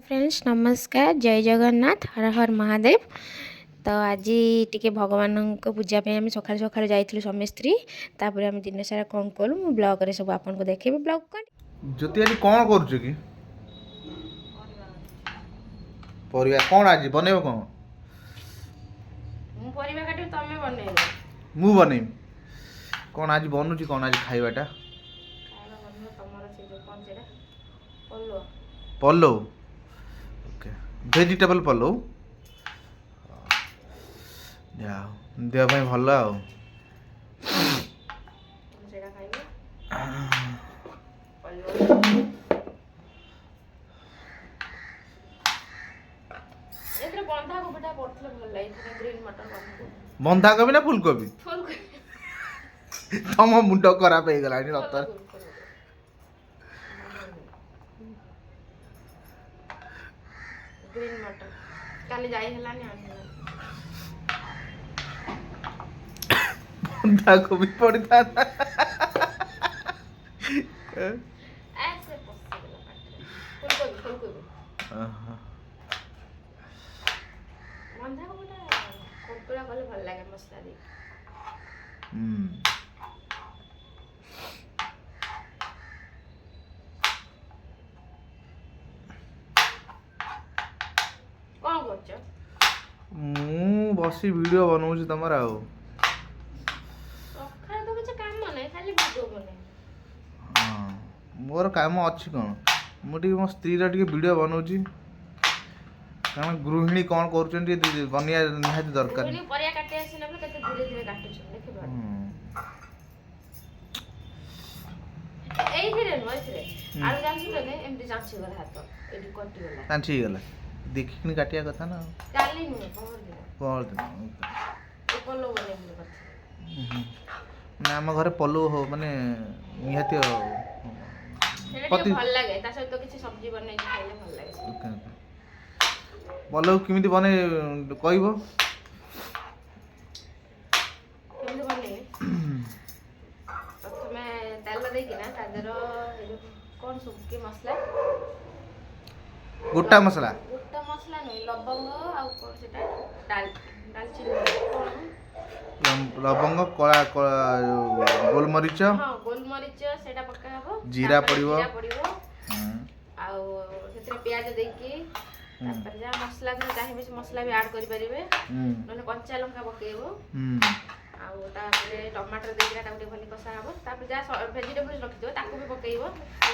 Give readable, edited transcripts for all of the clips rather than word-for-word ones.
Friends नमस्कार जय जगन्नाथ हर हर महादेव। तो आज टी भगवान को पूजापी आम सका सका जाइलु स्वामी स्त्री तापर आम दिन सारा कौन कलु मु ब्लॉग रे सब आपन को देखेबी ब्लॉग कौन ज्योति आज कौन करुଛୁ कि परिवा कौन आज बनेबो कौन मु परिवा काटी तमे बनेबो मु बनेम कौन आज बनूची कौन आज खाइबाटा खाइबा बनो तमरो से जो कौन सेटा पल्लो पल्लव ओके वेजिटेबल पल्लव जा देह ପାଇଁ ଭଲ ଆଉ सेटा खाइबो पल्लो एतरे बंधा कोबीटा पड़थले भल लाइ ग्रीन मटर बंधा कोबी ना फूलकोबी फूलकोबी तम मुंड खराब हो गलानी रत ग्रीन मटर काली जाई हलानी आनी बंधा कोबी पड़ता ऐसे पॉसिबल फूलकोबी फूलकोबी बंधा कोबीटा कोबीला कले भल लागे मसला दे कौन करछ मु बसी वीडियो बनाऊची तमरा आउ सखा तो कुछ काम नै खाली वीडियो बने हां मोर काम अछि कोन मु टी मो स्त्री रा टी वीडियो बनाऊची कारण गृहिणी कौन करूछन बनिया निहाती दरकार गृहिणी परिया काटे आसिना बले कते धीरे धीरे काटुछ देखिबा एई फिरे नो एथरे आलू जांची लगे एमटी जांची गला हाथ एडी कटि गला कांची गला देखिनी काटिया कथा ना काली नु पहर दिन ए पल्लो बने बोले कथा ना हम घरे पल्लू हो माने निहाती पति भल लागे ता सहित किछि सब्जी बनै खाइले भल लागे पल्लू किमिति बने कहइबो किमिति बने प्रथमे तेल दे कि ना तादरो कोन सुक्की मसला गोटा मसला नै लवंग आ कोन सेटा दालचीनी लवंग कला गोलमरीच हां गोलमरीच सेटा पक्का हबो जीरा पड़िबो आ सेते प्याज देकी तापर जा मसला न चाहे मसला भी ऐड करि परिबे नने कच्चा लंका पकेबो आ तापर टमाटर देकी ता गुटे भली कसा हबो तापर जा वेजिटेबल्स रखि दो ताको भी पकेइबो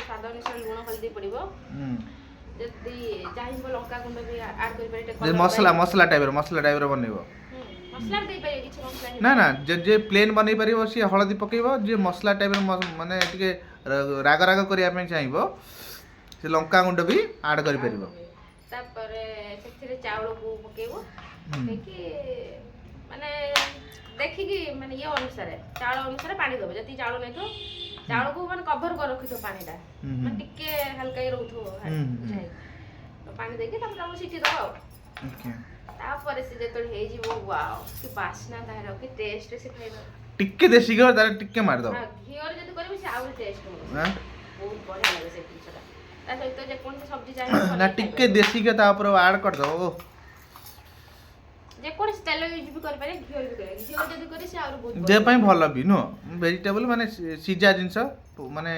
स्वाद अनुसार लूण हल्दी पड़िबो जदी चाहिबो लंका गुंड भी ऐड करि परिबे मसला टाइप रो बनेबो मसला दे पाए किछ मसला ना ना जे प्लेन बनै परिबो सी हळदी पकेइबो जे मसला टाइप रो माने टिके राग राग करिया पे चाहिबो से लंका गुंड भी ऐड करि परिबो तापर सेथिरे चावल को पकेबो देखि माने देखि कि माने ये अनुसार चावल अनुसार पानी दबो जति चावल नै तो चावल को माने कवर कर रखि तो पानीटा माने टिके हल्का ही रहथो तो पानी देके तापर हम सिटी दबो ओके तापर से जेतल हे जीवो वाओ कि बासना तारो कि टेस्ट से खाइबो टिके देसी घर तारे टिके मार दो हां घियोर जदी करबी से आउर टेस्ट हो हां बहुत बढ़िया लागे से पिछटा ता सहित जे कोन सब्जी चाहिए ना टिके देसी के ता ऊपर ऐड कर दो जे कोन स्टाइल यूज भी कर पारे घियोर भी करे घियोर जदी करी से आउर बहुत जे पई भलो भी नो वेजिटेबल माने सीजा जिंस माने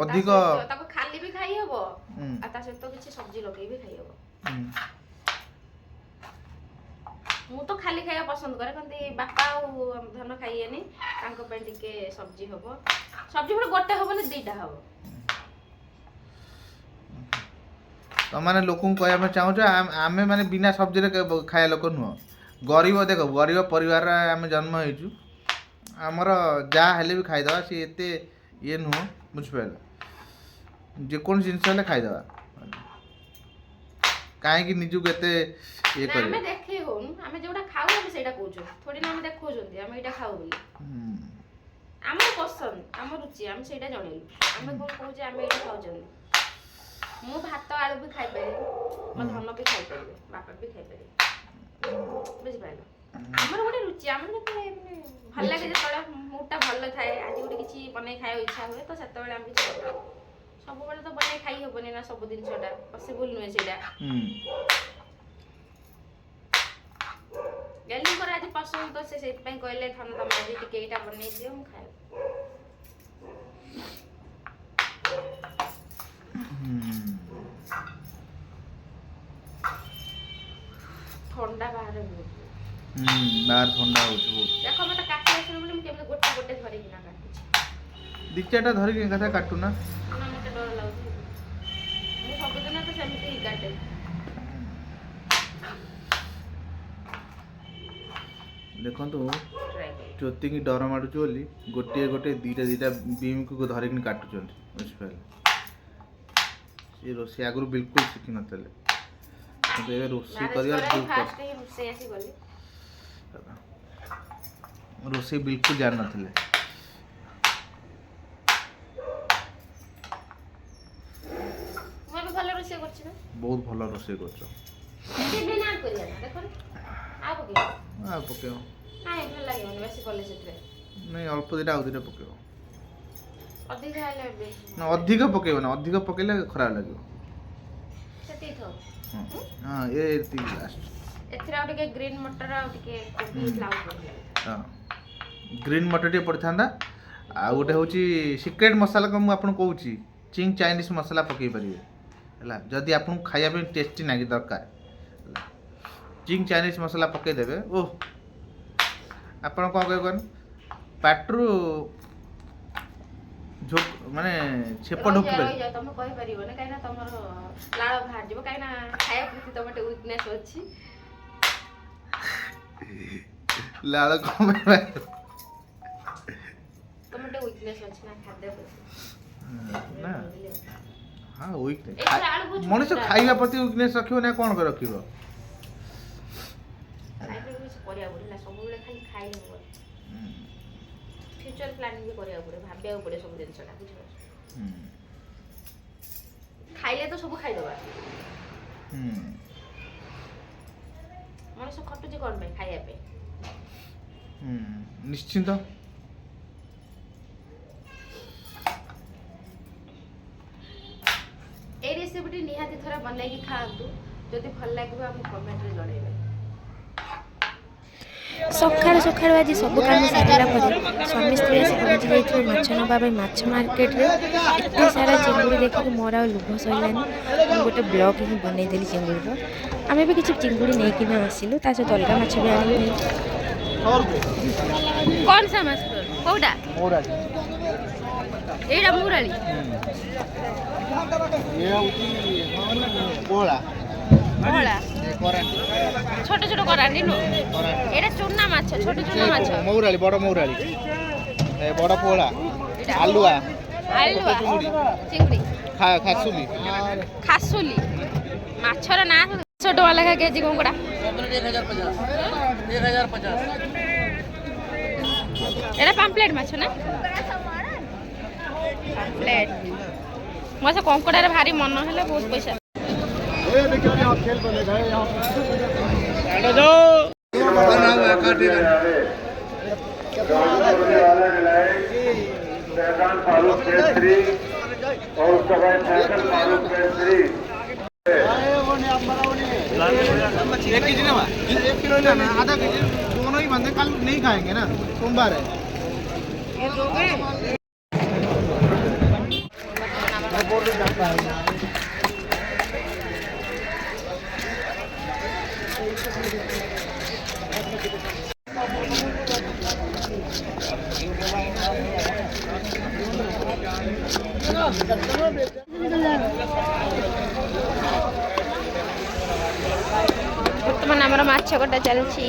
अधिक ताको खाली भी खाई हबो आ ता सहित किछि सब्जी लगे भी खाई हबो मु तो खाली खाया पसंद करे कंती बापा आ धन खाइएनी तांको पे टिके सब्जी हबो सब्जी पर गोटे हबो ने दीटा हबो तो माने लोकन कहया में चाहू आमे माने बिना सब्जी रे खाया लोक नुह गरीब देखो गरीब परिवार रे आमे जन्म हेजु हमर जा हेले भी खाइ दवा सी एते ये नुह बुझ पाइल जे कोन जिंस ले खाइ दवा काहे कि निजु केते ये कर हमें देखे हो हमें जोडा खाऊ हम सेटा कहू थोड़ी ना हम देखो जंती हम एटा खाऊ बोली हमर पसंद हमर रुचि हम सेटा जणेलु हम कोन कहू जे हम एटा खाऊ जंती मु भात आलू भी खाइ पारे म धन भी खाइ पारे बापा भी खाइ पारे बुझ पाइलो ଆମର ଗୋଟେ ରୁଚି ଆମର ଯେତେବେଳେ ଭଲ ଲାଗେ ଯେତେବେଳେ ମୁଡଟା ଭଲ ଥାଏ ଆଜି ଗୋଟେ କିଛି ବନେଇ ଖାଇବା ଇଚ୍ଛା ହୁଏ ତ ସେତେବେଳେ ଆମେ କିଛି କରୁ ସବୁବେଳେ ତ ବନେଇ ଖାଇ ହବନି ନା ସବୁ ଜିନିଷଟା ପସିବୁଲ ନୁହେଁ ସେଇଟା ଗେଲିଙ୍କର ଆଜି ପସନ୍ଦ ତ ସେ ସେଇଥିପାଇଁ କହିଲେ ତମେ ଆଜି ଟିକେ ଏଇଟା ବନେଇ ଦିଅ ମୁଁ ଖାଇବି ଥଣ୍ଡା ବାହାରେ ବହୁତ ବାହାର ଥଣ୍ଡା ହଉଛି ବହୁତ ଦେଖ ମତେ କାଟି ଆସିବ ବୋଲି ମୁଁ କେମିତି ଗୋଟେ ଗୋଟେ ଧରିକି ନା କାଟୁଛି ଦି ଚାରିଟା ଧରିକି ଏକାଥରେ କାଟୁନା ନା ମତେ ଡର ଲାଗୁଛି ମୁଁ ସବୁଦିନ ତ ସେମିତି ହିଁ କାଟେ ଦେଖନ୍ତୁ ଜ୍ୟୋତିକି ଡର ମାଡୁଛି ବୋଲି ଗୋଟିଏ ଦିଟା ବିମ୍କୁ ଧରିକି କାଟୁଛନ୍ତି ବୁଝିପାରିଲେ ସେ ରୋଷେଇ ଆଗରୁ ବିଲକୁଲ ଶିଖିନଥିଲେ କିନ୍ତୁ ଏବେ ରୋଷେଇ କରିବା ରୋଷେଇ ବିଲକୁଲ ଜାଣିନଥିଲେ ବହୁତ ଭଲ ରୋଷେଇ କରୁଛ ପକେଇବ ନାଇଁ ଅଳ୍ପ ଦିଟା ଆଉ ଦିଟା ପକେଇବ ନା ଅଧିକ ପକେଇବ ନା ଅଧିକ ପକେଇଲେ ଖରାପ ଲାଗିବ ହଁ ଏତିକି ଲାଷ୍ଟ ଏଥିରେ ଆଉ ଟିକେ ଗ୍ରୀନ୍ ମଟର ଆଉ ଟିକେ କୋବି ହଁ ଗ୍ରୀନ୍ ମଟର ଟିକେ ପଡ଼ିଥାନ୍ତା ଆଉ ଗୋଟେ ହେଉଛି ସିକ୍ରେଟ୍ ମସଲା ମୁଁ ଆପଣଙ୍କୁ କହୁଛି ଚିଙ୍ଗ ଚାଇନିଜ୍ ମସଲା ପକେଇ ପାରିବେ ହେଲା ଯଦି ଆପଣଙ୍କୁ ଖାଇବା ପାଇଁ ଟେଷ୍ଟି ନାଗି ଦରକାର ହେଲା ଚିଙ୍ଗ ଚାଇନିଜ୍ ମସଲା ପକେଇଦେବେ ଓ ଆପଣ କ'ଣ କହିବେ ପାଟିରୁ ମାନେ ଛେପ ଢୋକିବେ ତମେ କହିପାରିବନି କାହିଁକିନା ତମର ଲାଳ ବାହାରିଯିବ କାହିଁକିନା ଖାଇବା ପ୍ରତି ତମର ଗୋଟେ ୱିକନେସ୍ ଅଛି ଲାଳ କ'ଣ ପାଇଁ ତମର ଗୋଟେ ୱିକନେସ୍ ଅଛି ନା ଖାଦ୍ୟ ପ୍ରତି ନା ହଁ ୱିକନେସ୍ ମଣିଷ ଖାଇବା ପ୍ରତି ୱିକନେସ୍ ରଖିବ ନା କ'ଣ ପାଇଁ ରଖିବ କରିବାକୁ ପଡ଼ିଲା ସବୁବେଳେ ଖାଲି ଖାଇଲେ ହବ ଫ୍ୟୁଚର ପ୍ଲାନିଂ ବି କରିବାକୁ ପଡ଼େ ଭାବିବାକୁ ପଡ଼େ ସବୁ ଜିନିଷଟା ବୁଝିପାରୁଛ ଖାଇଲେ ତ ସବୁ ଖାଇଦେବା ମଣିଷ ଖଟୁଛି କ'ଣ ପାଇଁ ଖାଇବା ପାଇଁ ନିଶ୍ଚିନ୍ତ এই ରେସିପିଟି ନିହାତି ଥରେ ବନେଇକି ଖାଆନ୍ତୁ ଯଦି ଭଲ ଲାଗିବ ଆମକୁ କମେଣ୍ଟରେ ଜଣାଇବେ ସକାଳୁ ସକାଳୁ ଆଜି ସବୁ କାମ ସାରିଲା ପରେ ସ୍ୱାମୀ ସ୍ତ୍ରୀ ଆସି ପହଞ୍ଚି ଯାଇଥିଲୁ ମାଛ ନେବା ପାଇଁ ମାଛ ମାର୍କେଟରେ ଏତେ ସାରା ଚିଙ୍ଗୁଡ଼ି ଦେଖିକି ମୋର ଆଉ ଲୋଭ ସରିଲାନି ମୁଁ ଗୋଟେ ବ୍ଲଗ୍ ହିଁ ବନେଇଦେଲି ଚିଙ୍ଗୁଡ଼ିର ଆମେ ବି କିଛି ଚିଙ୍ଗୁଡ଼ି ନେଇକିନା ଆସିଲୁ ତା ସହିତ ଅଲଗା ମାଛ ବି ଆଣିଲୁ କ'ଣ ସା ମାଛ କେଉଁଟା ଏଇଟା ମୁରାଳି ছোট ছোট করানি এটা চুনা মাছ ছোট চুনা মাছ মৌরালি বড় মৌরালি বড় পোলা আলুয়া আলুয়া চিংড়ি খাসুলি খাসুলি মাছর না ছোট লাগা কেজি কঙ্কড়া 1050 এটা পাম্পলেট মাছ না পাম্পলেট মতো কঙ্কড়ার ভারি মন হলে বহুত পয়সা खेल बनेगा यहाँ फारूक केसरी और उसका भाई फैसल फारूक केसरी 1 केजी ना 1 किलो लेना आधा केजी दोनों ही बंदे कल नहीं खाएंगे ना सोमवार है বর্তমান আমার মাছ কটা চলছি